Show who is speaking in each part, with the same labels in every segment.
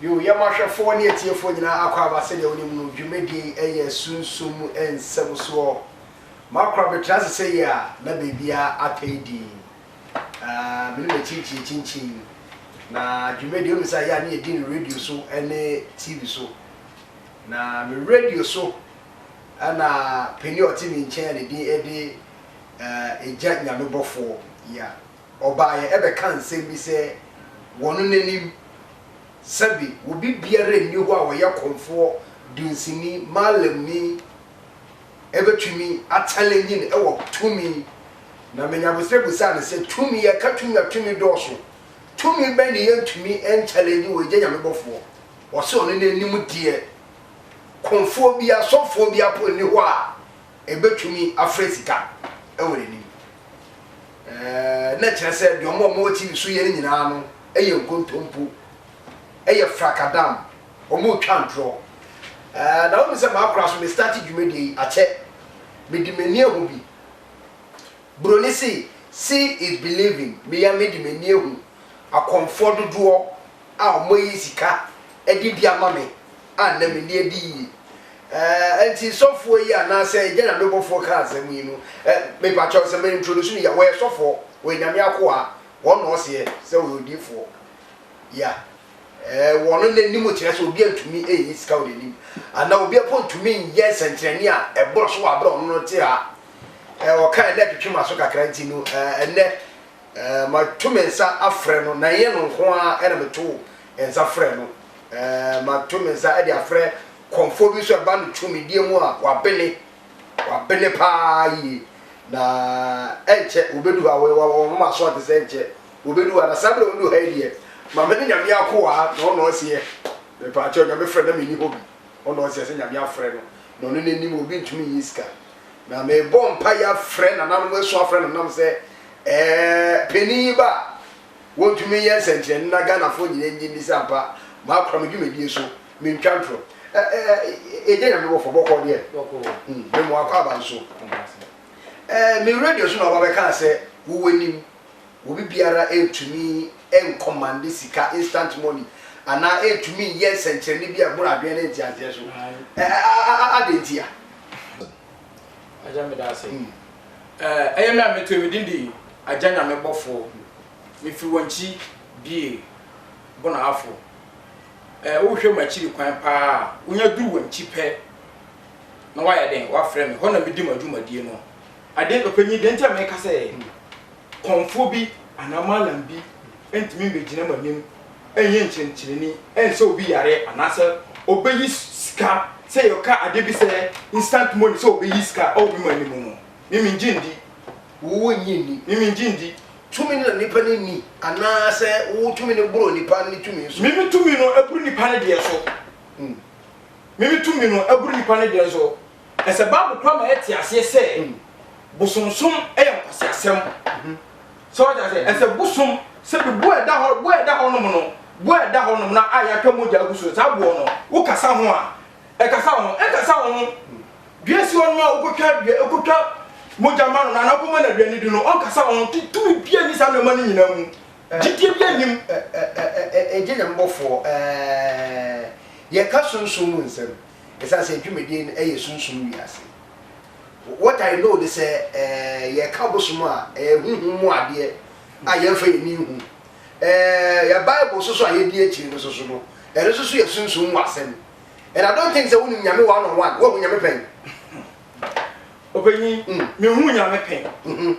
Speaker 1: Yo yamahwefo ne etiefo nyina akwa abase de onim no dwumedi eye sunsum ensem so makra betrase se ya na bebia atedi me ne chichi na dwumedi o misa ya ne edi radio so ene TV so na me radio so ana peni oti mi nchen ne di edi eja nyame bofo ya obaye ebe kan nsem bi se wonu nanim sabi obi biara ni ho a wo ye konfo dunsini malamni ebetumi challenge ni ewo tumi na menyabusebusa na se tumi ya katumi doso tumi be ni yentumi en challenge wo je nyame bofo wo se ono na nim die konfo bi asofo bi apo ni ho a ebetumi afresika ewo ni na kire se de omo ti so ye ni nyina no eye nkontompu eye frakadam omo twantro na o mi se ma akra so me start dwumedi ache me di mani ehu bi broni see is believing me ya me di mani ehu akomfo dodo a omo yi sika edi bia ma me a na me ni edi enti sofo yi ana se je na me bofo ka asem yi no me pa cho se me introduce ni ya we sofo we nyame akoa won no se we odifo ya wono ne nimu kire so obi antumi eyi sika wo denim ana obi apontumi ye sentreni a eboro so wa bro no ti ha o kan le twetwema so kakra nti no enne ma tumensa afre no na ye no nko a ene meto ensa frɛ no ma tumensa e de afre konfo bi so ba no tumi die mu a wa bele pa yi na enche obedu a wo ma so de se enche obedu a na sabre obedu ha die mama ni nyame akoa no no se e pa cho nyame frɛ na me ni hobi ono se se nyame afrɛ no no ne nim obi ntumi yiska na me bompa ya frɛ na nam so afrɛ na nam se peni ba wontumi ye sentre na Ghana fo nyina nyi sampa ma akra me dwumedie so me ntwantro eje nyame bo fo bokɔ de me mo akwa ba so me radio so na oba be kan se wo wanim obi biara etumi en command sika instant money ana etumi yes encheni bia gbura adwen na ntiatie so adentia
Speaker 2: aja me da se eyemi ameto medindi aja nyame bofo me fi wanchi bie bona afo wo hwe machiri kwan pa unya duru wanchi pe na wa ya den wa frɛ me ho na medi madwumadie no aden opanyi den tia me ka se konfo bi anamalam bi entimi megina manim enye nkyerɛkyerɛni ense obi yare anase obeyi sika say yoka ade bi say instant money so obeyi sika o bi manim no mimi ngindi
Speaker 1: wo nyindi
Speaker 2: mimi ngindi
Speaker 1: tumi na nipa ni anase wo tumi ne bro nipa ni tumi so
Speaker 2: mimi tumi no aburu nipa ne de so mimi tumi no aburu nipa ne de so ese babu kwa ma eti ase say bosonsom kwase asem so that say ese bosom se bi bo eda ho no na aya twa moja aguso sa bo no wo kasa ho a e kasa ho duesi ho no okotwa moja ma no na ko ma na duani du no on kasa ho tu bia ni sa no ma ni nyina mu didie bia nim
Speaker 1: eje na mbofo ye ka sunsun nsem esa se dwumedie eye sunsun wi ase what I know they say ye ka bosom a huhu mu ade a ye fa ni hu ya Bible so aye di echi no so no e so ye sunsun wasem and I don't think say wonu nyame one on one wo nyame pen
Speaker 2: obenyi me hu nyame pen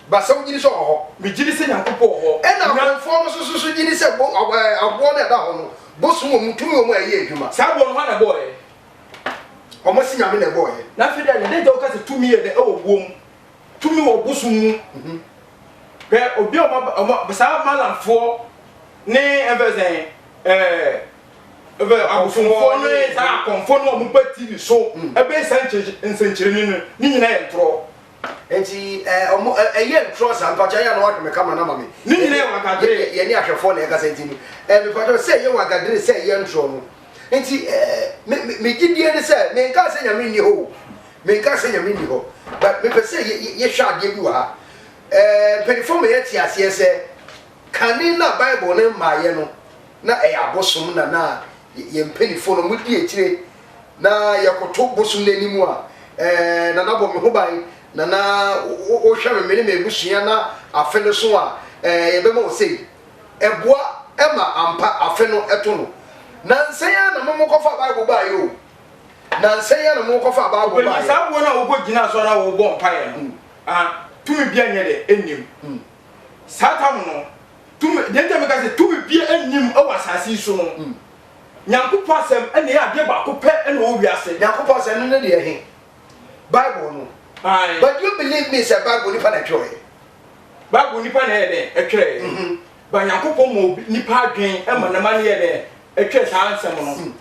Speaker 1: ba so gidi so ho
Speaker 2: me gidi se nyankopɔ ho
Speaker 1: e na konfo so gidi se bo abo na da ho no bosom mu tumi o mu aye adwuma
Speaker 2: sa bo no ha na boy
Speaker 1: omo si nyame na boy
Speaker 2: na fi da ne de o ka se tumi ye de e wo bom tumi wo bosom mu be obi o sa malanfo ne everything abufo ne sa konfo no mo pa TV so ebe sanchire ni nyina ye ntro
Speaker 1: enti omo eye ntro sa mpacha ya no wa me kama na mame
Speaker 2: ni nyina ye wagadre
Speaker 1: ye ni ahwefo na ye ka senti ni me pa say ye wagadre say ye ntro no enti me gidie ne say me nka say nyame ni ho me nka say nyame ni ho but me pe say ye hwa ade bi wa penifo me ye ti ase se kani na Bible ne maaye no na abosom na ye mpanifo no mudi etire na yakoto bosom n'animu a na nabo me ho ban na o hwa me me ebusua na afe no so a ye be ma o sei eboa ema ampa afe no eto no na nsenya na mo kofa bible ba yo na nsenya na mo kofa bible ba yo
Speaker 2: sa bo na wo gina so na wo bo mpa ye no tumi bia nye de enim satam no tumi dente me ka se tumi bia enim e wasasi so no nyankopɔ asɛm ene ya de ba ko pɛ ene wo wiase
Speaker 1: nyankopɔ asɛm no ne de ehe bible no but you believe me say bible nipa na twerɛ
Speaker 2: bible nipa na ye de etwerɛ ba nyankopɔ mo nipa adwen e ma na ma ne ye de etwerɛ saa nsɛm no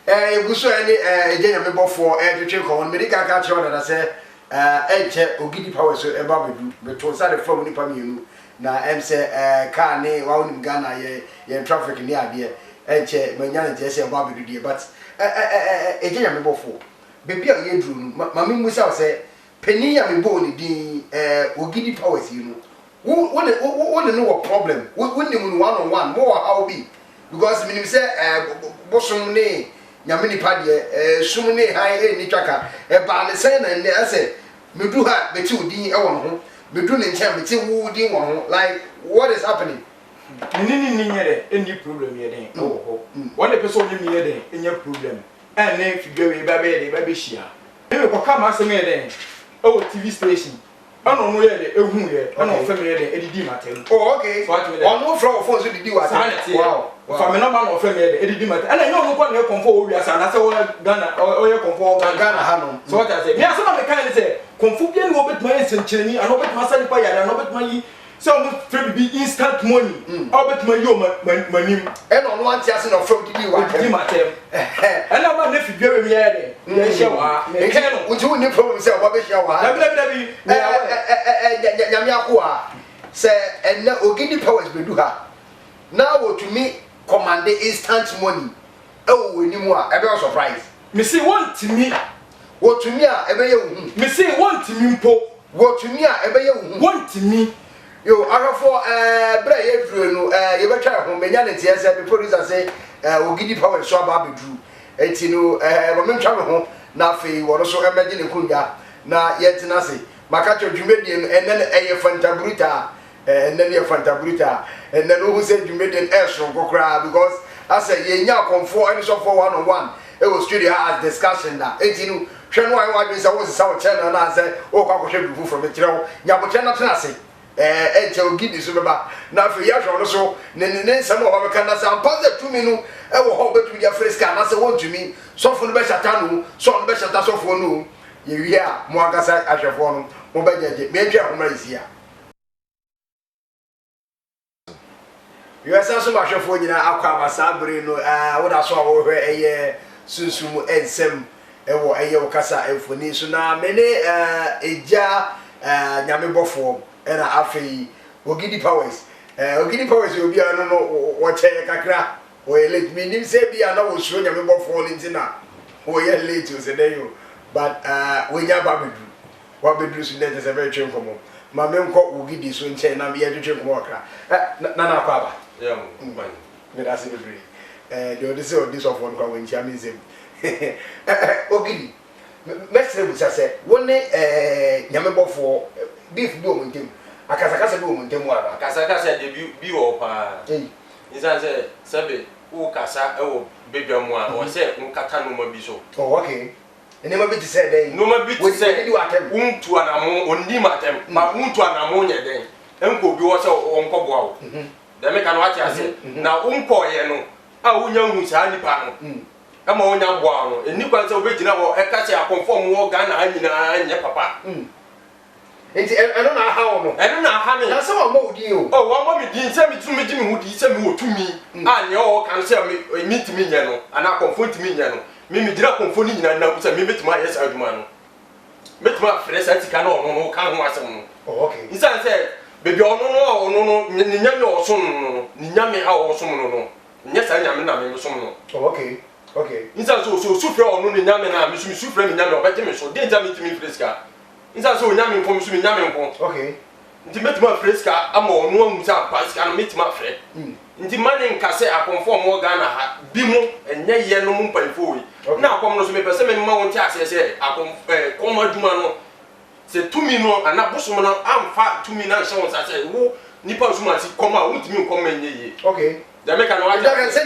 Speaker 1: eguso ene ejenya mebɔfo twetwe ko on medika ka twerɛ na sɛ enche ogidi power so e ba bedu beto sa de from nipa mienu na em say car ne wa onim Ghana ye traffic ni ade enche manya na je say ba bedu die but ejenya mebɔfo bebi a ye duru no ma me musa say peni ya mebo ni din ogidi power si no wo ne no problem wo nim no one on one mo how be because minim say bosom ne nyame nipa de sum ne han ni twaka ba ne sen na ne ase medu ha beti odin e won ho medu ne nche beti wo din won ho like what is happening
Speaker 2: ni nyere any problem ye den e wo ho one person ni ye den enya problem and then figure we ba be hia e ko ka ma asem ye den e wo TV station ano no ye de ehun ye ano fam ye de edidi matem
Speaker 1: oh okay ono from phone so didi wa
Speaker 2: wow fam no ma no fam ye de edidi matem ana nyo no ko ne konfo wo wiasa na se wo Ghana o ye konfo
Speaker 1: Ghana ha no
Speaker 2: so what I say me asema me kan say konfo bia no betuma ensenkyereni ano betuma sani pa ya no betuma yi so mo free be instant money o betuma yi o manim
Speaker 1: e no no anti ase no from didi wa
Speaker 2: matem ana ma ne figure we ye de ye hye wa me kan no
Speaker 1: unti woni problem say o ba be hye wa
Speaker 2: dabi
Speaker 1: nyame akoa say enne ogidi powers bedu ha na wo to me command instant money e wo wenimu a e be surprise
Speaker 2: me say want me
Speaker 1: wo to me a e be ye hu
Speaker 2: me say want me mpo
Speaker 1: wo to me a e be ye hu
Speaker 2: want me
Speaker 1: yo arafo bra ye duru no ye betwa ho menya ne tie say be producer say ogidi powers so aba beduru enti no bo mentwa me ho na afei wo so emeje ne kunja na yetina se maka dwumedie no enne eye fantabruta enne ne fantabruta enne no hu se dwumedie so kokra because asa ye nya konfo ene so for one on one e was studio as discussion na enti no hwe no an wadwe se wo se sa wo channel na say o kwa kwhwe bifu from etrewo nya bo channel tena se enche ogidi so beba na afei ya hwe no so ne nsem o ba be kana sa ampa ze tumi no e wo ho betu dia freska na se won tumi so fo no be shata no so no be shata so fo no ye wi a mo agasa ahwefo no mo ba jeje me atwa homra isia yo asa so ahwefo nyina akwa abasa bre no wo da so a wo hwe eye sunsum ensem e wo eye wo kasa efoni so na mene eja nyame bofo era afei ogidi powers obi ano no wo che kakra wo elite mi nim se bia na wo suro nyame bofo ntina wo ye late o se den but we nya ba bedu wa bedu so dey say very train komo ma me nko ogidi so nche na me ye twetwe komo okra na kwa ba
Speaker 3: yeah man
Speaker 1: me da se bedu the odise of this of one kwa we ncha me ogidi mesre bu say woni nyame bofo beef bi o montem akasakasa bi o montem ara
Speaker 3: akasakasa de bi o pa nsan say sabe wo kasa e wo bebia mu a wo say nkata no ma bi so
Speaker 1: oh okay ene ma bi ti say den
Speaker 3: no ma bi ti say untu anamo onni matem ma untu anamo nye den enko bi wo say onko boa wo de me kan wa ti ase na unko ye no a wonya hu saa nipa no ama wonya boa no eni kwan say obegina wo e ka say akonform wo Ghana anyina anye papa
Speaker 1: enti eno na aha no
Speaker 3: eno na aha me
Speaker 1: na se wo mo di o
Speaker 3: wo mo mi di se mi tumi di mi hu di se mi wo tumi a ne o kan se mi tumi nye no ana konfo tumi nye no mi gira konfo ni nyina na ku se mi betuma yes aduma no betuma fresa tika na ono no kan ho asem no
Speaker 1: oh okay
Speaker 3: insan se bebi ono no ni nyame o so no ni nyame a o so no nye sa nyame na me so no
Speaker 1: oh okay
Speaker 3: insan so sufre ono ni nyame na mi sufre ni nyame o ba je me so de nta mi tumi freska insan so nyame nko mi so mi nyame nko
Speaker 1: okay
Speaker 3: nti metima freska ama ono amusa paska no metima fre nti mane nkase akonfo mo Ghana ha bi mu enye ye no mpanfo wi na akom no so me pese me ma won ti ase se akom kom aduma no se tumi no ana bosom no amfa tumi na hye won sase wo nipa so ma si kom a wutimi kom enye ye
Speaker 1: okay
Speaker 3: da me kan wa
Speaker 1: da kan se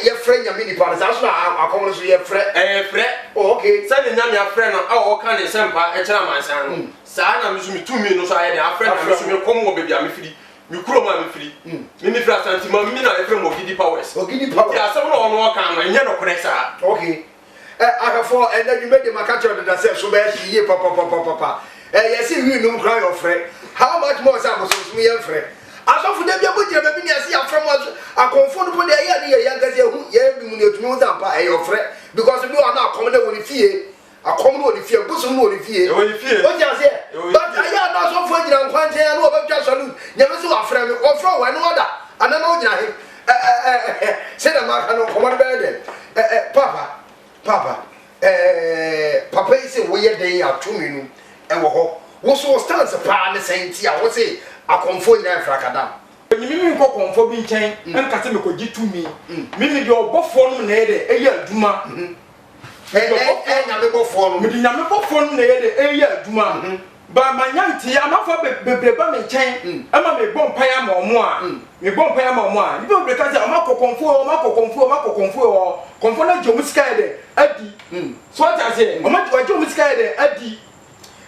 Speaker 1: ye friend ya mini pa sa so akom no so ye friend
Speaker 3: friend
Speaker 1: oh okay
Speaker 3: se ne nyame afre no a o kan ne sempa e kira mansan no sa na me so mi tumi no so aye ne afre na me so me kom wo bebi a me firi mi kuro ma me firi mi fra santima mi na efre mo Ogidi Powers ya asem no ono kan no enye no kore sa
Speaker 1: okay akafo and then you made the market of the self so be ye papa yes you no cry your friend how much more say am so me your friend asofu da bia bojira be bi ne ase afra mo akonfo no po de ye yankase hu ye bi mu ne tumi wo zampa your friend because we are now come na woni fie akom no woni fie busu no woni fie o ja se but aya na so fo jira nkwante ya no obetwa salute nyame so afra me ofra wa no oda ana no jira he se da maka no komon be de papa papa ise wo ye den ya tumi no e wo ho wo so stance pa ne senti a wo se akomfo nyina frakadam
Speaker 2: mimi nko konfo bi nchen enka se me ko gitumi mimi de obofo no na ye de eya aduma
Speaker 1: nyame bofo no
Speaker 2: me de nyame bofo no na ye de eya aduma ba manyanti amafa bebreba me nchen ama me bompa ya ma omo a me bompa ya ma omo a ni be ka se amakokonfo konfo na jomusika ye de adi so ta se jomusika ye de adi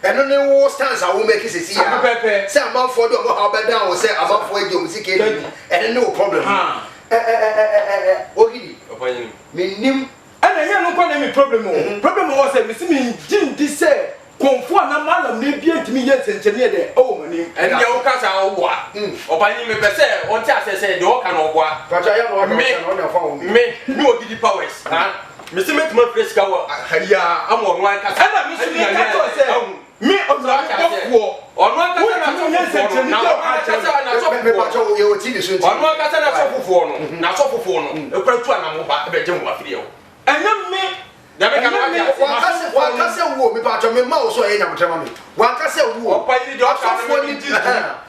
Speaker 1: eno ne wo stance a wo make sesi ya say amafo do mo ha be down wo say amafo jomusika ye eno ne wo problem Ogidi
Speaker 3: opanyini
Speaker 1: me nim
Speaker 2: ana nya no kwa na me problem wo say me si me jin di say konfo na malam na bia ntimi ye senchene de o mani
Speaker 3: en ya wo kasa wo a opanyini me pese on ti asese de wo ka no wo a
Speaker 1: pacha ya no na fa wo
Speaker 3: me Ogidi Powers ha me si metima freska wo ya amo no an kasa
Speaker 2: ana me si me ka to say me ono akofo
Speaker 3: ono akasa na senchene na akasa na so
Speaker 1: me pacha wo ye o ti bi so nti
Speaker 3: ono akasa na so fofo no na so fofo no e kwa tu ana mo ba be je mo afiri e wo
Speaker 2: enya me
Speaker 3: da me kan
Speaker 1: wakase wo me pacha me ma wo so ye nyamotrema me wakase wo
Speaker 3: opanyini de o ka no me di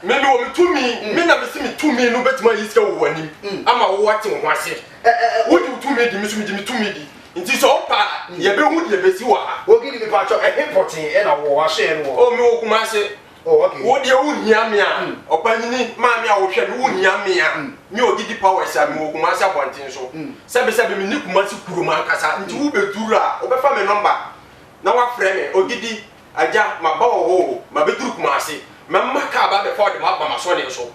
Speaker 3: me no me tumi me na me si me tumi no betima yiska wo anim ama wo wate wo ase wo di tumi di me so me di tumi di nti so pa ye be hu di be si wa
Speaker 1: Ogidi me pacha important e na wo wa hye no
Speaker 3: o me wo kuma ase
Speaker 1: oh okay
Speaker 3: wo de wo hia me a opanyini ma me a wo hwe me wo hia me a me Ogidi Powers a me wo kuma ase appointin so sebe me ni kuma ase kuruma kasa nti wo be duru a wo be fa me number na wa frɛ me Ogidi aja ma ba wo ma be duru kuma ase memma ka ba be for de ma ba ma so ne so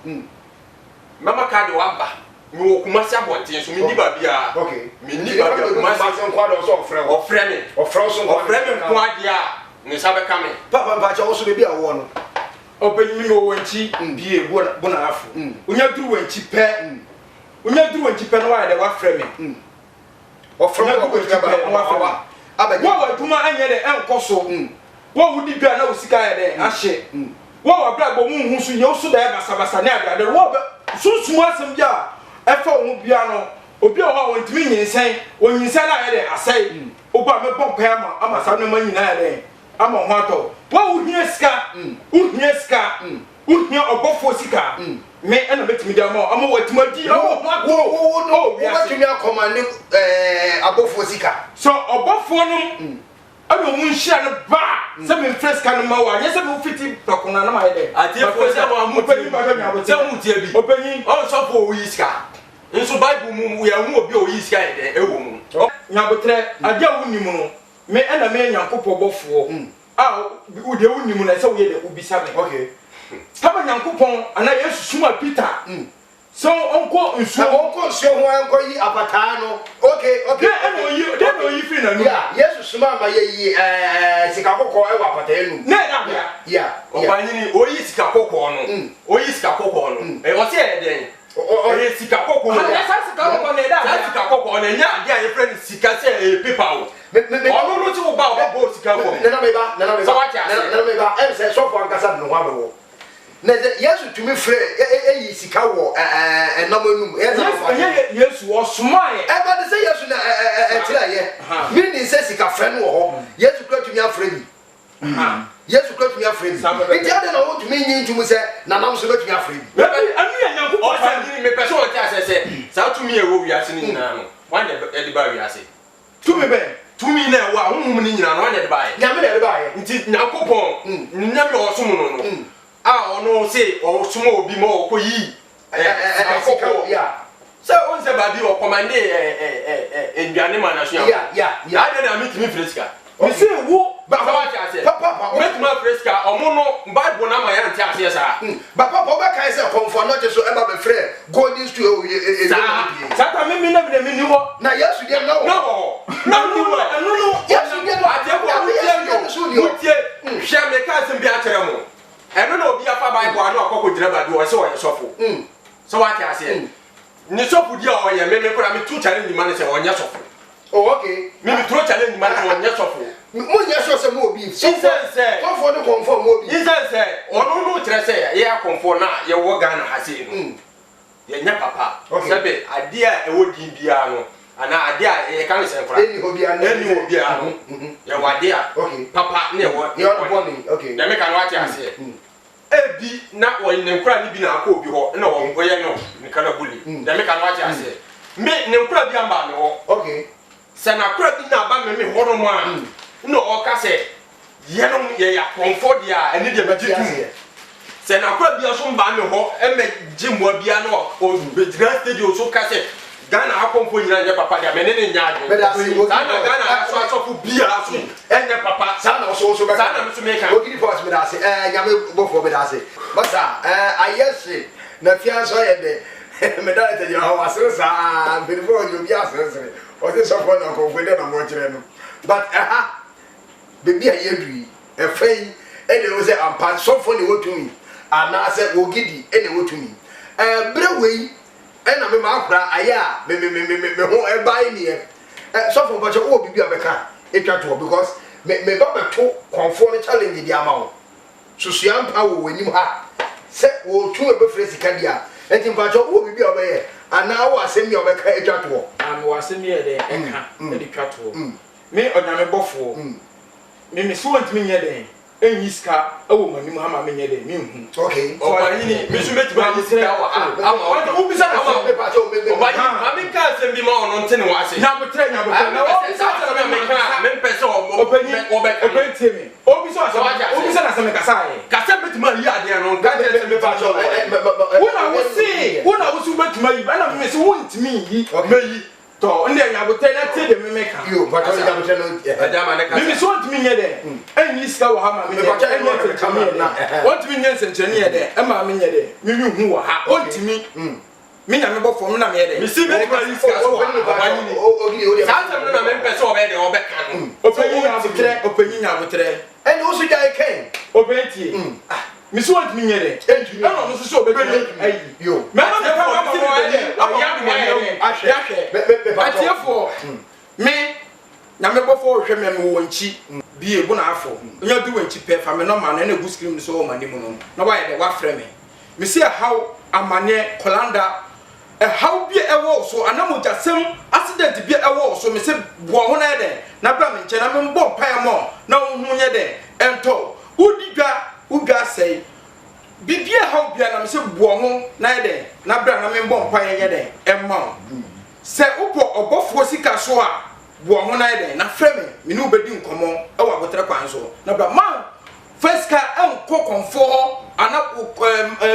Speaker 3: memma ka de wa ba me wo kuma ase appointin so me ni ba bia
Speaker 1: okay
Speaker 3: me ni ba bia kuma ase
Speaker 1: kwa do so frɛ wo
Speaker 3: frɛ me ko adia ne sabe kame
Speaker 1: papa pacha wo so be bia wo no
Speaker 2: openyi no wanchi bie bona afu unya duru wanchi pe no wa de wa frɛ me
Speaker 1: o frɛ ko be ba
Speaker 2: abaji wa duma anye de enkoso wo wudi bia na usika ye de ahye wo wa bra bo mu hu so ye so da basa ne agrade wo sunsumu asem bia efa wo bia no obi o ha wontimi nyinsen wonyinsen na ye de asai oba me bompa ama sa no ma nyina ye de ama ho ato wo uhie sika uhie obofo sika me ena betimi dia ma ama watimadi
Speaker 1: wo watumi akomande abofo sika
Speaker 2: so obofo no ana mu nhia no ba se me freska no ma wa ye se me fiti pakona na ma ye de
Speaker 3: atie fo se ma mu
Speaker 2: openyi ba ga nya
Speaker 3: se mu tie bi
Speaker 2: openyi
Speaker 3: on so fo wo yisika nso bible mu ya hu obi o yisika ye de ewo mu
Speaker 2: nyabotre ade a woni mu no me ena me nyankopɔ bɔfo a wo de woni mu na se wo ye de ubisa me
Speaker 1: okay
Speaker 2: taba nyankopɔn ana yesu suma Peter so onko nsu
Speaker 1: ho enko yi apata no okay
Speaker 2: de no yi free na nu
Speaker 1: yeah yesu suma ma ye yi sika kokɔ e wa apata enu
Speaker 2: na da
Speaker 1: yeah
Speaker 3: opanyini o yi sika kokɔ no o yi sika kokɔ no e o se e den o yi sika kokɔ no
Speaker 2: ya sa sika kokɔ ne da
Speaker 3: sika kokɔ no nya ade a ye friend sika se e paper o ono no ti wo ba o bo sika ko
Speaker 1: na me ba e se so for ankasa no ho abewo na yesu tumi frɛ eyi sika wo enam enum
Speaker 2: yesu wo somae
Speaker 1: e ba de say yesu na tira ye mi ni say sika frɛ no ho yesu kura tumi afrɛ ni Yesu Christ me afraid. It had na want to me nyi ntum say na nam so betumi afraid.
Speaker 2: Anu ya nyanko
Speaker 3: o fa me person o ti asese sa to me e wo wiase ni nyina no. Wan de ba wiase.
Speaker 2: To me be.
Speaker 3: To me na wa honhom ni nyina no wan de ba ye.
Speaker 1: Nyame de ba ye.
Speaker 3: Nti Nyankopon nyame o som no. Ah ono say o som obi ma o koyi.
Speaker 1: Yeah.
Speaker 3: So on se ba bi o commande enduane ma na so ya.
Speaker 1: Yeah.
Speaker 3: Ade na meet me freska.
Speaker 2: Me say wo
Speaker 3: Papa met my freska omono Bible na ma ya nti ase sa.
Speaker 1: Papa oba kai say comfort not so eba be frɛ golden stool
Speaker 2: Sata me na be me ni ho.
Speaker 1: Na Yesu dey na wo.
Speaker 3: No.
Speaker 1: Yesu dey
Speaker 3: no. Mutie hwe me ka sem bi a kyerɛ mo. Eno na obi afa Bible ano akɔkɔ gyina ba bi o se o yesofo. So what I say? Ni sofo di a o ye me kora me tu challenge man say o nya sofo.
Speaker 1: Oh, okay.
Speaker 3: Me tu challenge man say o nya sofo.
Speaker 1: Mo nya so say mo obi. So for no conform mo obi.
Speaker 3: Insan say ono no kyerɛ say ye akonfo na ye wo Ghana ha sei no. Ye nya papa. Sebe ade a ewo din bia no. Ana ade a ye kan say nkora.
Speaker 1: Eni obi anu.
Speaker 3: Ye wade a. Papa na ye wo.
Speaker 1: Ye on born. Okay.
Speaker 3: Na me kan wa ti ase. Ebi na wo ne nkora ni bi na akọ obi ho na wo ye no nkara buli. Na me kan wa ti ase. Me ne nkora bi amba me ho.
Speaker 1: Okay.
Speaker 3: Se na nkora bi na ba me ho no mo a. No o ka se ye no ye ya comfort dia eni de be titu. Se na nkora bi aso mba me ho e me jimwa bia no o be gira stage so ka se Ghana akomfo nyina nye papa dia me ne nya adwo. Ghana so fu bia so enye papa
Speaker 1: sana so be
Speaker 3: sana so me kan
Speaker 1: ogidi force me da se nyame bofo be da se basa ayese na fianso ye de me da te ho asere sa be before you be asere o se so for na komfo de na mo kire no but baby ayedui efei ene o se ampa so for ne wotumi ana se ogidi ene wotumi brewei ena me ma akura aya me ho e bai ni e so for but o bibi abeka etwa to because me ba beto conform challenge di ama wo susua mpa wo wanim ha se wo tu e be frɛ sika dia enti mpa cho o bibi obeye ana wo asem ya obeka etwa to
Speaker 2: am wo asem ye de enka e di twa to me onyame bofo me so want me nye den enyi ska ewo manim ha ma me nye den me hu
Speaker 1: okay
Speaker 3: o ba yini me so meti ba sika wa ama o bi sa na ma
Speaker 1: pa cho me
Speaker 3: o ba yini ma me ka sem bi ma ono ntene wa ase
Speaker 2: nya botre na o
Speaker 3: sa sa me ka me pese o
Speaker 2: obentie me o bi sa na se me kasa ye
Speaker 3: kasa beti ma yi ade no ga de se me pa cho
Speaker 2: wona wo su beti ma yi ba na me se wo ntimi yi me yi to ndi nya botre na tie de me ka
Speaker 1: yo pa cho nya botre no
Speaker 3: adama ne ka
Speaker 2: me so ntimi nye de enyi ska wo ha ma me pa cho enyi ntimi na wontimi nye sencheni ye de e ma me nye de me hu wo ha wontimi me nya me bofo me na me ye de
Speaker 3: me si me pa yi ska so ba yini
Speaker 1: o
Speaker 3: sa sa me na me pese o be de o be ka no
Speaker 2: openyi nya botre
Speaker 1: eni o su jai ken
Speaker 2: obentie me so ntimi nye de e no no so obetumi ayi
Speaker 1: yo
Speaker 2: me ma me pa ma mo ya me atiefo me na me bofo hwe me wo nchi bie bu na afo nya du wanchi pe fa me no ma na gu screen so o mani mu no na wa ye de wa frɛ me see how amane kolanda how bie ewo so anamojasem accident bie ewo so me se bo ho na de na bra me nche na me mbɔ pan mo na hu nye de ento udwa sei bibie how bie na me se bo ho na de na bra na me mbɔ pan nye de emma se upo obofo sika so a bo ho na de na frɛ me no bedi nkomo e wa botre kwan so na bra man first ka enko konfo ana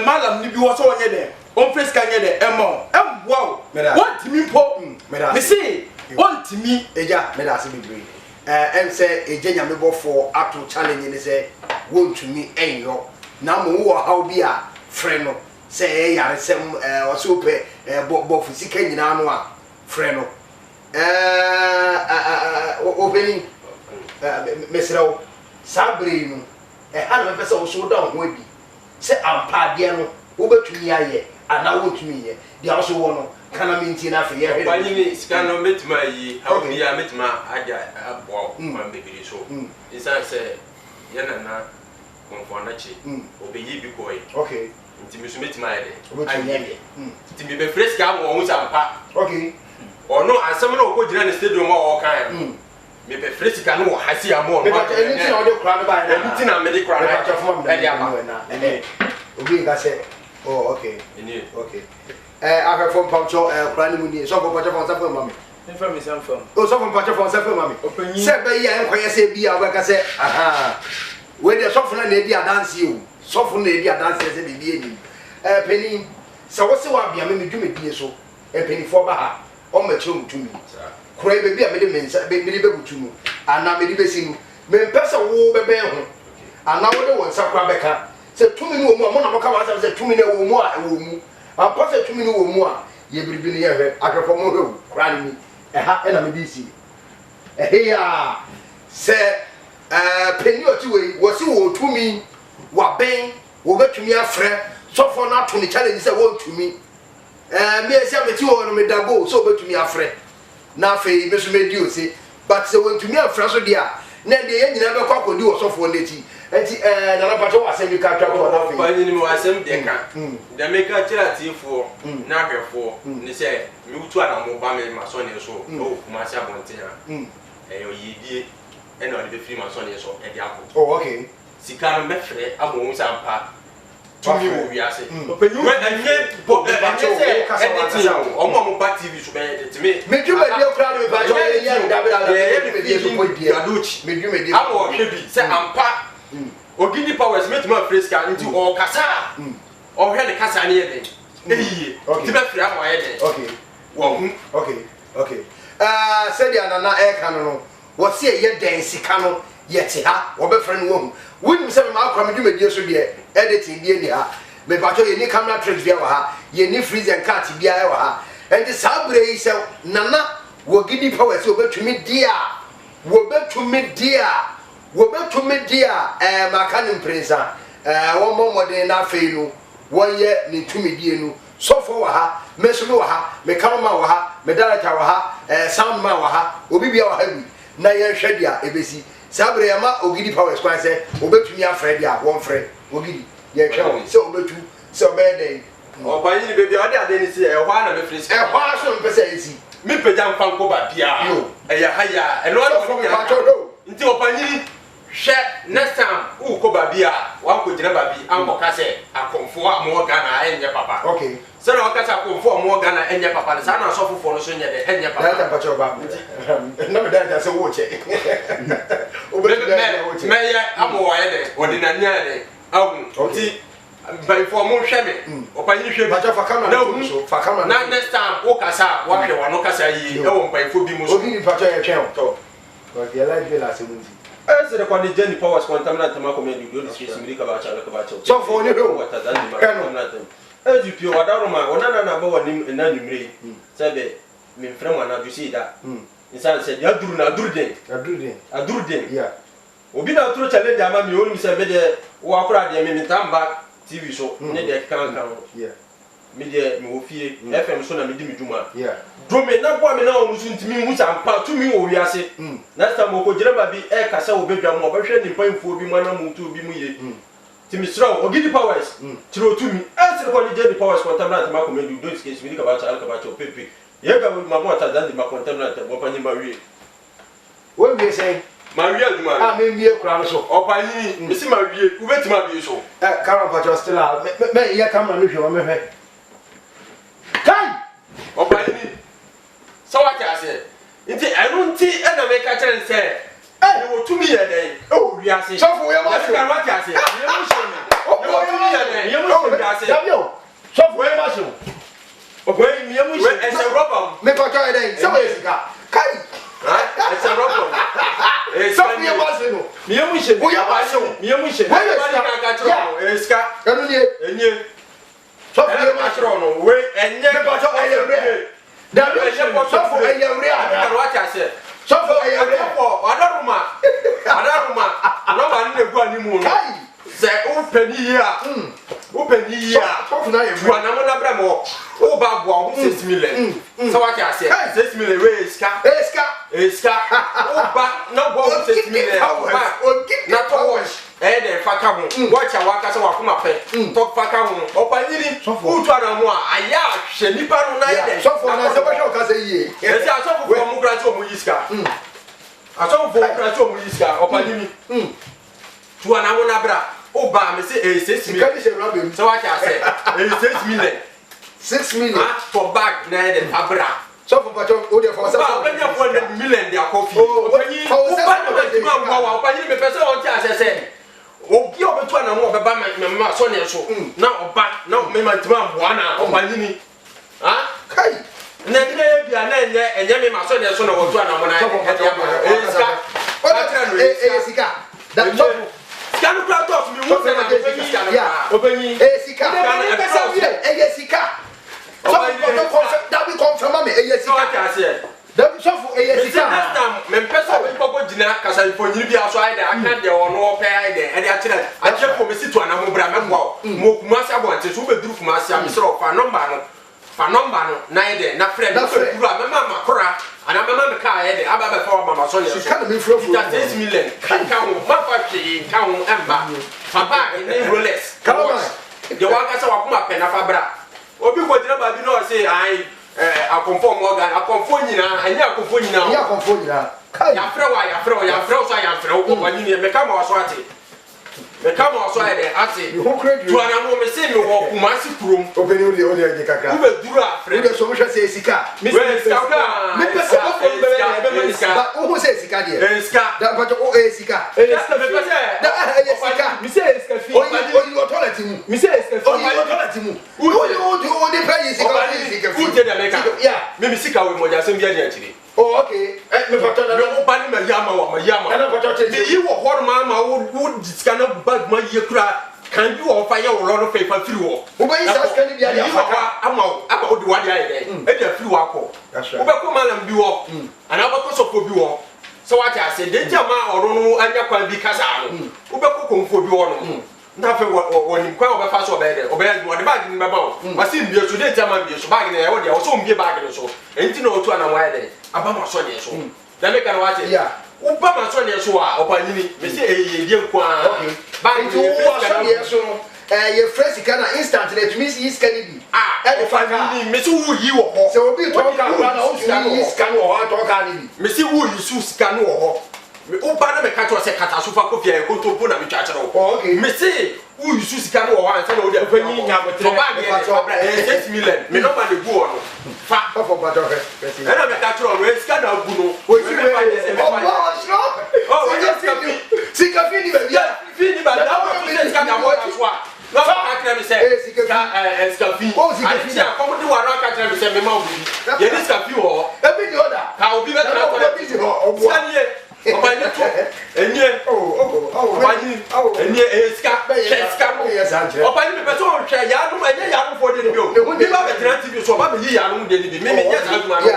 Speaker 2: malam ni bi wo so onye de on first ka nye de emma emboa what me po me see want me
Speaker 1: eja me da se bebre em say eja nya me bofo ato challenge ni say want me enyo na mo wo ha obi a frɛ no say yare sem o so pe bofo sika nyina no a frɛ no obeni mesrawo sabre no ha na pese wo so da ho abi se ampa de no wo betumi aye ana wo tumi ye dia wo so wo no kana minti na fe ye
Speaker 3: hwe ba yini sika no metima yi ha obi ya metima aja abo ma bebiri so isa se ye na konfo na chi obi yi bi ko yi
Speaker 1: okay
Speaker 3: nti misu metima ye de ayi nti me be fresh ka wo hu sampa
Speaker 1: okay
Speaker 3: ono asem na okọ gina na stadium a o kan me be fresika no hasi amo
Speaker 1: me ba anything na ode kura no ba na
Speaker 3: anything na me de kura na e dia ba
Speaker 1: obi ga say oh okay okay ahwefo mpamcho kura ni mu ni so ko pacha fon safa mami
Speaker 2: nfa mi sam fam
Speaker 1: o so fon pacha fon safa mami
Speaker 2: opanyi
Speaker 1: se be ya enkoye se bi a we ka say aha we de so fon na edi adanse o so fon na edi adanse se be bi eni peni se wo se wa bia me dwumedie so peni fo ba ha o ma chiro mutumi kura be bi a me de mensa be me de be butumu ana me de be sinu me pesa wo be be ho ana wo de won sakura be ka se tumi ni wo mu a mo na mo ka wa se tumi na wo mu a wo mu apa se tumi ni wo mu a ye biribi ni ye hwe akafo mo hwe kura ni ha e na me bi si ya se peni oti we wo si wo tumi wa ben wo betumi afre sofo na to ni challenge se wo tumi me esi ameti wo no me dago so betumi afre na fe me so me di o se but se wo tumi afre so dia na de ye nyina be kwa kodi wo sofo neti enti na na pato asem ka twa ko na fe
Speaker 3: ba ni mo asem de ka de me ka tira tifo na hwefo ni se me wutu ana mo ba me ma so ne so o kuma sia bonten a yo yidie e na de free ma so ne so e di akọ
Speaker 1: oh okay
Speaker 3: sika no mefre amo nsa mpa tumi wo wiase openyu we anye bo anye se omo mo ba tv so be timi
Speaker 1: me dwuma di okra do ba jo ye ya da be da me di so point dia me dwuma di
Speaker 3: amo hwe bi se ampa ogidi powers metuma freska nti o kasa o hwe ne kasa ne ye den eyiye ti be free amo ye den
Speaker 1: okay
Speaker 3: wo
Speaker 1: okay said ya na e kan no wo se ye den sika no ye te ha wo be frɛ no wo wonim se ma akwa me dwuma di so de editing die ni ha me ba to ye ni camera tricks bia wa ha ye ni freeze and cut bia wa ha enti sabre yi se nana wo gidi powers wo betumi dia maka ni prinsa wo momode na afei no wo ye ni tumidie no sofo wa ha me so wa ha me camera wa ha me director wa ha sound man wa ha obi bia wa ha bi na ye hwedia ebesi sabre ya ma ogidi powers kwan se obetumi afre dia won frɛ ogidi ye hwe se obetu se obeden
Speaker 3: o ba yin bebi o de ade ni se e hwa na me freeze
Speaker 1: e hwa so mpese esi
Speaker 3: mi peja mfa nko ba bia e ya haya e no nti o pa yin hwe next time u ko ba bia wa ko gina ba bi an ko ka se akonfo mo Ghana enye papa
Speaker 1: okay
Speaker 3: se na o ka se akonfo mo Ghana enye papa sa na so fofo no so nye de enye papa
Speaker 1: da ta pa cho ba na me da se wo che
Speaker 3: me ye amo wa ye de odi na nya de awu nti by for mo hwe me o pa yin hwe bi
Speaker 1: fa camera so fa camera
Speaker 3: na next time o ka sa wa hwe wa no ka sa yi e wo mpa fo bi mo so
Speaker 1: obi ni pa cho ye hwe to ko ye life be la se munti
Speaker 3: ese de kwani Jenny Powers contaminant ma ko me do discuss mi ka ba cha
Speaker 1: so for ni do
Speaker 3: wata dan di ma contaminant eju pio wadaroma onana na ba wani na numre sebe mi frem wana du si da insan se ya duru na duru den
Speaker 1: yeah
Speaker 3: obi na tro challenge ama mi woni se me de wo akura de mi tamba tv so ne de kan
Speaker 1: yeah
Speaker 3: mi de mi wo fie fm so na mi di mi duma
Speaker 1: yeah
Speaker 3: do me na bo me na onu so ntimi hu sampa tu mi wo wiase next time ko jira ba bi e kasa wo bedwa mo obehwe ni panfo bi mo na mu tu bi mu ye timi sraw ogidi powers tiro tu mi answer ko ni Jenny Powers contaminant ma ko me do sketch mi ka ba cha pepe ye ga ma mo ta dan di ma contaminant bo pa ni ma wie
Speaker 1: wo bi say
Speaker 3: ma wie aduma
Speaker 1: me mie kura so
Speaker 3: opa ni mi si ma wie u beti ma wie so
Speaker 1: camera pa cho still me ye camera no hwe wa me hwe kai
Speaker 3: opa ni so what I say nti enu nti e na me ka kire se e wo tumi ye den e wo wiase
Speaker 1: so for ye ma
Speaker 3: so ka what I say ye mu so ni o wo tumi ye den ye mu so wiase
Speaker 1: dabio so for ye ma so
Speaker 3: o ko ye mu so e se rubber
Speaker 1: me ko cho ye den so we sika kai
Speaker 3: e se rubber e
Speaker 1: so for ye ma so no
Speaker 3: ye mu so
Speaker 1: o ye ma so
Speaker 3: ye mu so
Speaker 1: we
Speaker 3: ka kire e ska
Speaker 1: enu ni
Speaker 3: enye
Speaker 1: so for ye ma
Speaker 3: kire no we enye
Speaker 1: me ko cho ye re dabio so for ye re
Speaker 3: ka what I say
Speaker 1: so for ye re
Speaker 3: adaruma no ba ni egu ani mu no
Speaker 1: kai
Speaker 3: se open here
Speaker 1: so for na ye
Speaker 3: wa na mo na bra mo o ba bo o 6 million so what I say 6 million we eska o ba no bo 6 million na to wash de fa ka ho watch a waka se wa kuma pe to fa ka ho o pa nyiri u tu ana mo a aya hwe nipa no na ye de
Speaker 1: so for na se ba sho ka se yie
Speaker 3: e se aso for mo gra to mo yiska aso fo kra so mo iska opanimi tu ana wona bra o ba me say 6 million
Speaker 1: Can you say
Speaker 3: so what I say 6 million
Speaker 1: 6 million
Speaker 3: for bag na the abra
Speaker 1: so for pacho o dey for say
Speaker 3: ba open your 400 million their coffee
Speaker 1: opanyi
Speaker 3: o ba na ma wa opanyi me pese o ti asese obi obetu ana mo obeba me so ne so na oba na me ma tima mboa na opanyi ni
Speaker 1: kai
Speaker 3: na ne bia na enye me ma so ne so na wotu ana mo na
Speaker 1: sika that top
Speaker 3: Kanu kura talk me who say na openyi
Speaker 1: sika na pesa wie sika so that we confirm me sika that we so for sika
Speaker 3: next time me pesa we poko gina kasa ifonyiri bi aso ai da aka de ono ope ai de e de akire akire ko me situ ana mo bra me boa mo kumasi abonte so be duru kumasi am sero fa number no na ai de na friend ko duru a me mama kora ana mama me ka ai de aba be fa mama so ne so
Speaker 1: sika na me fro
Speaker 3: 6 million kan ho ma fa ki kan ho emba fa ba ni Rolex de wa ka sa wa kuma pe na fa bra obi ko dina ba bi no say ai akonfo Morgan akonfo nyina anya akonfo nyina
Speaker 1: kai
Speaker 3: ya frɛ so ko wani ne me ka ma so ate me ka ma so ade ate tu ana mo me se me wo kuma si kurom
Speaker 1: obeni o de kaka
Speaker 3: u be duru a frɛ
Speaker 1: de so mo hwɛ sika
Speaker 3: me sika
Speaker 1: me pesa ko be ba o ho se sika de
Speaker 3: sika
Speaker 1: da pacho o sika
Speaker 3: me pesa
Speaker 1: da sika
Speaker 2: mi se sika fi
Speaker 1: o toilet mu
Speaker 2: mi se sika fi
Speaker 1: o toilet mu o de pay sika fi
Speaker 3: u te da me ka
Speaker 1: yeah
Speaker 3: me sika we mo ja sem bia de akire
Speaker 1: oh okay me pacho na
Speaker 3: me ba ni ma yama
Speaker 1: na pacho te
Speaker 3: me yi wo hor ma wo disika na bag ma ye kura kan bi wo fa ye wo ro fe fa firi wo
Speaker 1: o ba yi sa sika ni bia de
Speaker 3: afaka ama o de wade aye de e de firi wo akọ wo be ko malam bi wo ana ba ko sofo bi wo so what I say de jama oro no anya kwan bi kasa no wo be ko konfo bi wo no na fe woni kwa wo be fa so be de wo de bag ni be ba wo wasi mbie so de jama mbie so bag ni e wo de wo so mbie bag ni so enti na otu ana wa de aba ma so de so da me kan wa te wo ba ma so de so a opanini me se ye die kwa
Speaker 1: bag ni wo so de so no ye fresh sika na instant na tumi yi sika ni bi e de fa ka
Speaker 3: ni me se wo yi wo ho
Speaker 1: se obi to ka na o yi sika no ho to ka ni bi
Speaker 3: me se wo yi su sika no ho o ba na me ka to se kata so fa ko fia e ko to po na me twa kire wo
Speaker 1: okay
Speaker 3: me se wo yi su sika no ho an se na o de
Speaker 2: opanyi nya botre
Speaker 3: so ba ge 6 million me no ma de gu ono fa
Speaker 1: for bajo he
Speaker 3: e na me ka tro no sika na gu no
Speaker 1: o si me fa se me fa sika fi ni be ya
Speaker 3: fi ni ba da wo se sika na mo so a no ka kire me se sika fi ati a ko mo de wa ro ka kire me se me ma obi ye ni sika fi ho
Speaker 1: e bi di order
Speaker 3: ka obi be tra ko
Speaker 1: bi di ho
Speaker 3: sani ọba ni to enye ọba ni enye eska ọba ni pẹpẹ sọ ọhwẹ yanu enye yanu fo de ni bi o ni ba bẹ tẹnɛ tv so ọba bẹ yi yanu de ni bi mi nye saa duma no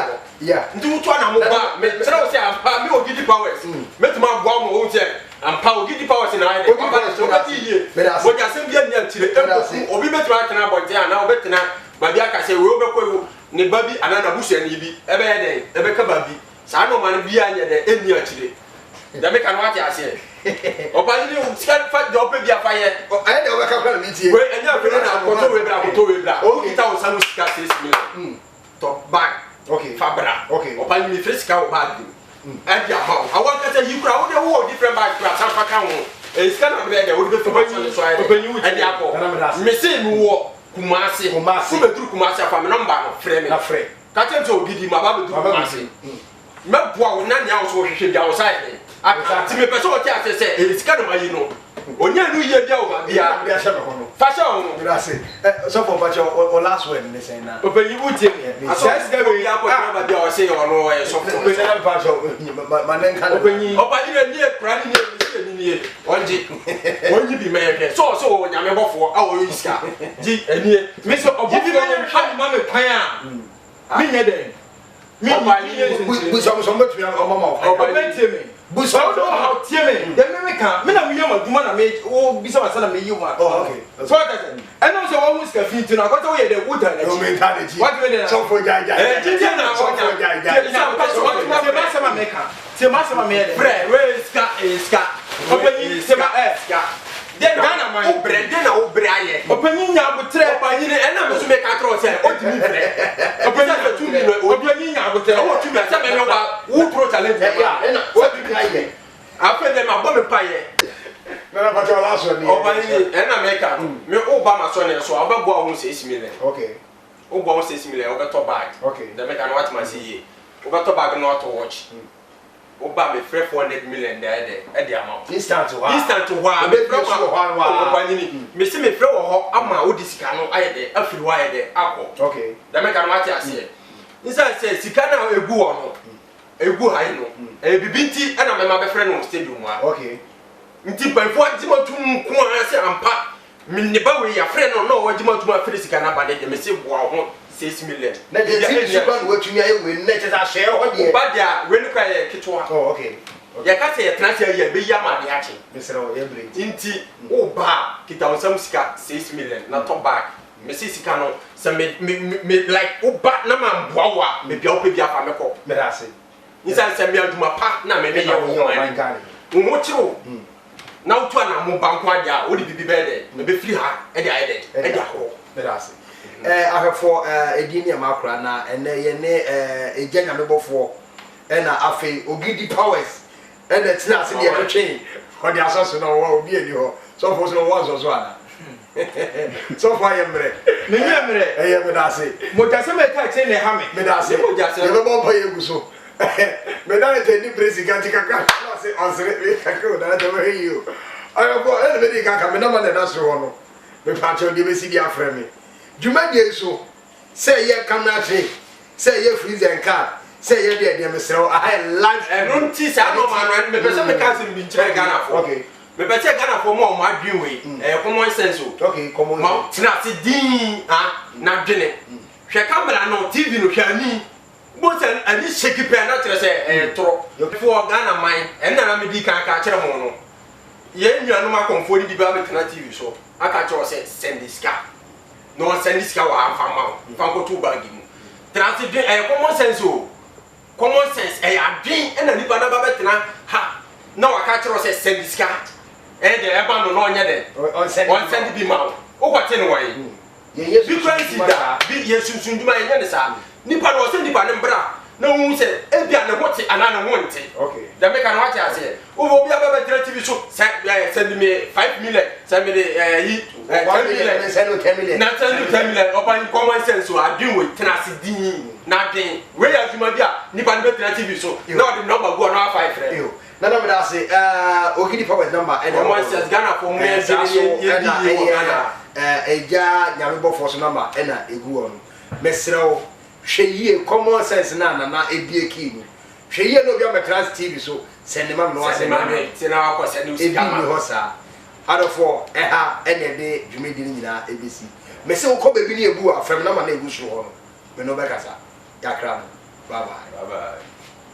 Speaker 3: nti wutu ana mo ba me tẹnɛ o sẹ ampa mi Ogidi Powers me tuma bua mo o sẹ ampa Ogidi Powers na ayi de ọba ni so ọba ti yie mo jà sẹ bi ẹni akyire ekoku obi bẹ tẹnɛ atẹnɛ abọnten ana ọbẹ tẹnɛ baabi akasẹ wo bẹ kọ ewu ne ba bi ana na busuani bi ẹbẹ yẹ dẹ ẹbẹ ka baabi saa no man bi anya de eni akyire da me kan wati ase oba ni sika fa de ope bi afa ye
Speaker 1: aye de oba ka kwa mi tie
Speaker 3: we enya pe na akoto we bra o kita o sanu sika 6 million to bag
Speaker 1: okay
Speaker 3: fa bra
Speaker 1: okay
Speaker 3: oba ni free sika o bag di e dia ma awon ka say yikura o de wo different bag kura san fa kan ho e sika na be de o de fa so aye e dia ko me say mi wo kumase ku be duru kumase afa me number no frɛ me
Speaker 1: na frɛ
Speaker 3: ka tell to Ogidi ma ba be duru kumase me boa wo na nya wo so hwehwe dia wo sai aka ti me pese o ti ase se e sika no mayi no onya nu ye bia o ba bia
Speaker 1: bia sha no
Speaker 3: fashion o
Speaker 1: gracias so for bacho o last word ni say na
Speaker 2: opanyi wutie
Speaker 3: asase ga we ya ko ba bia o se o no e so for
Speaker 1: opanyi na bacho manenka
Speaker 2: opanyi
Speaker 3: opanyi ni e kura ni ni onji bi me ke so nya me bofo a o yiska ji enie
Speaker 2: me so obofo ha ma me kwan a me nye den
Speaker 1: bu so metu o mama o
Speaker 2: opanyi me
Speaker 1: bu so
Speaker 2: how tie me dem me ka me na me yama duma na me o bisa wasa na me yi wa
Speaker 1: okay
Speaker 2: so ka say eno so wo muska fi na ko to ye de wuta na
Speaker 1: o mentality
Speaker 2: what do you
Speaker 1: so for jaja
Speaker 3: ji na
Speaker 1: so for jaja
Speaker 2: ma sama me ka te ma sama me de
Speaker 3: bre we ska
Speaker 2: opanyi te ma
Speaker 3: ska den na man bre den na o bre aye
Speaker 2: opanyi nya botre
Speaker 3: opanyi ni ena me so me ka tro se o ti mi bre opanyi ka tu mi no
Speaker 2: opanyi nya botre
Speaker 3: o tu mi se me no ba wo pro challenge
Speaker 1: ena what do you
Speaker 3: after them abom paye
Speaker 1: na ba twa last one
Speaker 3: oba ni ena meka me oba ma so ne so ababo ahun 6 million
Speaker 1: okay
Speaker 3: oba ahun 6 million oba to bag
Speaker 1: okay
Speaker 3: the meka no what man see oba to bag no to watch oba me 400 million there e dey amount
Speaker 1: instant wa
Speaker 3: me frɛ wa oba ni me se me frɛ wo ho ama odi sika no aye de afiri wa aye de akọ
Speaker 1: okay
Speaker 3: the meka no what ase inside say sika na egu wo no egu hai no bibinti na me ma be frɛ no stadium wa
Speaker 1: okay
Speaker 3: nti banfo agimatum ko ase ampa mineba we ya frɛ no no wagimatum afiri sika na ba de me se boa ho 6 million
Speaker 1: na de ti super no watumi aye we na tete ahye ho de
Speaker 3: ba dia we no kwa ye kitwa
Speaker 1: oh okay
Speaker 3: ya ka se ye tena se ye be ya ma de ache
Speaker 1: mesere o ye break
Speaker 3: nti o ba kita onsam sika 6 million na to back me se sika no se me like o ba na ma boa wa me bia o pe bia fa me ko
Speaker 1: me da se
Speaker 3: nsa se me aduma pa na me ye wo wo chiro na utu na mo banko adia o di bibi be de me be free ha e de aye de e de akọ
Speaker 1: me da se ahefo edi ne makura na ene ye ne ejanya mebofo na afi ogidi powers ene tina se de etwe ko de asoso na wo obi ani ho so for so wo so ana so for ye mre
Speaker 2: me nye mre
Speaker 1: ye me da se
Speaker 2: mo ja se me ka che ne ha
Speaker 1: me da se
Speaker 3: mo ja se
Speaker 1: ye be bo pa ye guso me da te ni president kaka na se onsere me kaka da da we you ayo bo ene me di kaka me na ma na so ho no me pa che de be si di afre me juma die so say ye camera tray say ye freezer car say ye de mesrew I life
Speaker 3: don't see say no man me pese me cancel bi nche Ghana for
Speaker 1: okay
Speaker 3: me pese Ghana for mo adwen we common sense o
Speaker 1: okay common
Speaker 3: sense tina se din na dwene hwe camera no TV no hwe ani bo se ani shake pe na tere se toro for Ghana man na me di kan ka kire mo no ye nnuanu ma konfo di ba me tina TV so aka kire se send this car no send this car wa afama fanko to bag mu transit common sense o common sense adwen na nipa na ba betena ha na waka kire se send this car de eba no onye de on send bi ma o kwate no waye
Speaker 1: ye yesu
Speaker 3: bi kwanti da bi yesu sunduma ye ne sa nipa no send nipa ne mbra na wu se e bia ne hote ana ne wonte
Speaker 1: okay
Speaker 3: da me kan wache ase o bo bia ba betena TV so send me 5 million send me yi
Speaker 1: 1 million send no 10 million
Speaker 3: na send you 10 million open common sense so adwen we tena se din na adwen we ya juma bia nipa ne betena TV so na the number go na 5 friend
Speaker 1: na me da say ogidi powers number and
Speaker 3: common sense Ghana for me ye
Speaker 1: eja nyamebo force number na egu on mesrew hweye common sense na ebie ki no hweye no bia me class TV so send mam no send mam
Speaker 3: tina akọ send you scam
Speaker 1: ho sa adofo ene de dwumedi nyina ebesi me se ukọ bebi ne ebu afem na ma na egu so ho no me no be kasa yakra no bye bye